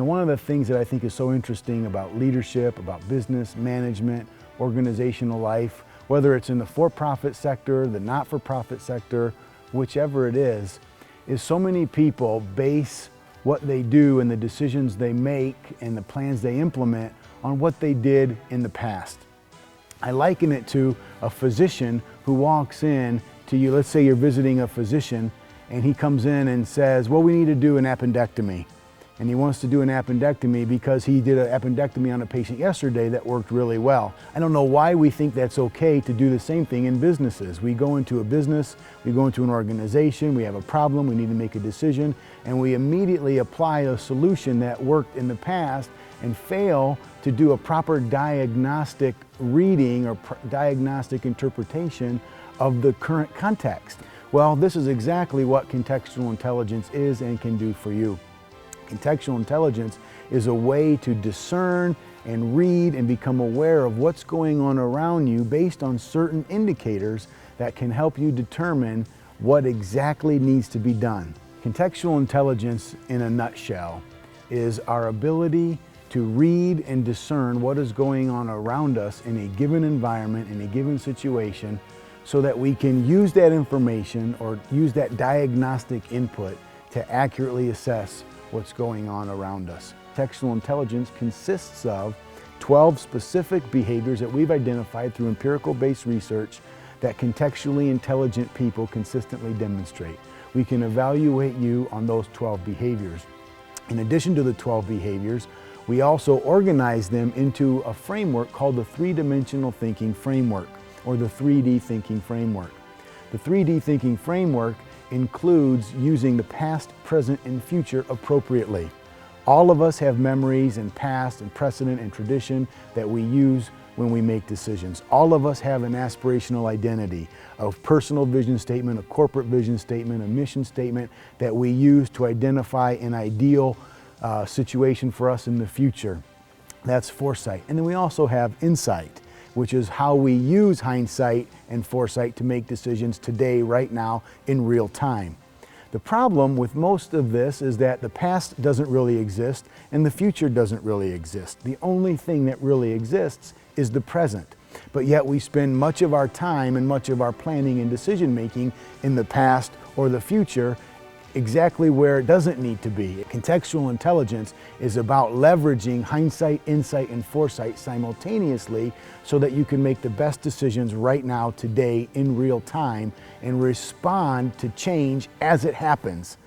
one of the things that I think is so interesting about leadership, about business, management, organizational life, whether it's in the for-profit sector, the not-for-profit sector, whichever it is so many people base what they do and the decisions they make and the plans they implement on what they did in the past. I liken it to a physician who walks in to you. Let's say you're visiting a physician and he comes in and says, well, we need to do an appendectomy. And he wants to do an appendectomy because he did an appendectomy on a patient yesterday that worked really well. I don't know why we think that's okay to do the same thing in businesses. We go into a business, we go into an organization, we have a problem, we need to make a decision, and we immediately apply a solution that worked in the past and fail to do a proper diagnostic reading or diagnostic interpretation of the current context. Well, this is exactly what contextual intelligence is and can do for you. Contextual intelligence is a way to discern and read and become aware of what's going on around you based on certain indicators that can help you determine what exactly needs to be done. Contextual intelligence, in a nutshell, is our ability to read and discern what is going on around us in a given environment, in a given situation, so that we can use that information or use that diagnostic input to accurately assess what's going on around us. Contextual intelligence consists of 12 specific behaviors that we've identified through empirical-based research that contextually intelligent people consistently demonstrate. We can evaluate you on those 12 behaviors. In addition to the 12 behaviors, we also organize them into a framework called the three-dimensional thinking framework, or the 3D thinking framework. The 3D thinking framework includes using the past, present, and future appropriately. All of us have memories and past and precedent and tradition that we use when we make decisions. All of us have an aspirational identity, a personal vision statement, a corporate vision statement, a mission statement that we use to identify an ideal situation for us in the future. That's foresight. And then we also have insight, which is how we use hindsight and foresight to make decisions today, right now, in real time. The problem with most of this is that the past doesn't really exist and the future doesn't really exist. The only thing that really exists is the present. But yet we spend much of our time and much of our planning and decision making in the past or the future exactly where it doesn't need to be. Contextual intelligence is about leveraging hindsight, insight, and foresight simultaneously so that you can make the best decisions right now, today, in real time, and respond to change as it happens.